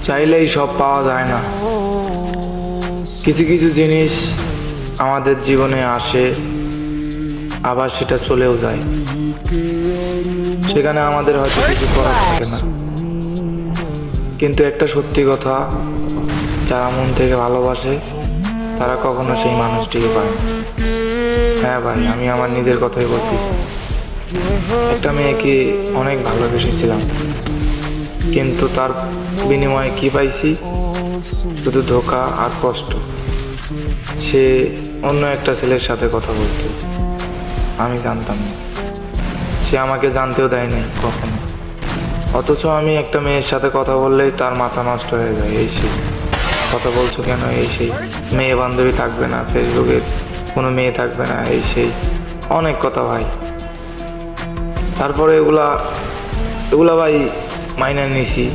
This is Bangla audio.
চাইলেই সব পাওয়া যায় না। কিছু কিছু জিনিস আমাদের জীবনে আসে, আবার সেটা চলেও যায়। সেখানে আমাদের হয়তো কিছু করার থাকে না, কিন্তু একটা সত্যি কথা, যারা মন থেকে ভালোবাসে তারা কখনো সেই মানুষটিকে পায় না। হ্যাঁ ভাই, আমি আমার নিজের কথাই বলতেছি। একটা মেয়েকে অনেক ভালোবেসেছিলাম, কিন্তু তার বিনিময়ে কি পাইছি? শুধু ধোঁকা আর কষ্ট। সে অন্য একটা ছেলের সাথে কথা বলতো, আমি জানতাম না। সে আমাকে জানতেও দেয় নাই কখনো। অথচ আমি একটা মেয়ের সাথে কথা বললেই তার মাথা নষ্ট হয়ে যায়। এই সেই কথা বলছো কেন, এই সেই মেয়ে বান্ধবী থাকবে না, ফেসবুকে কোনো মেয়ে থাকবে না, এই সেই অনেক কথা ভাই। তারপরে এগুলা এগুলা ভাই মাইনা নিছি।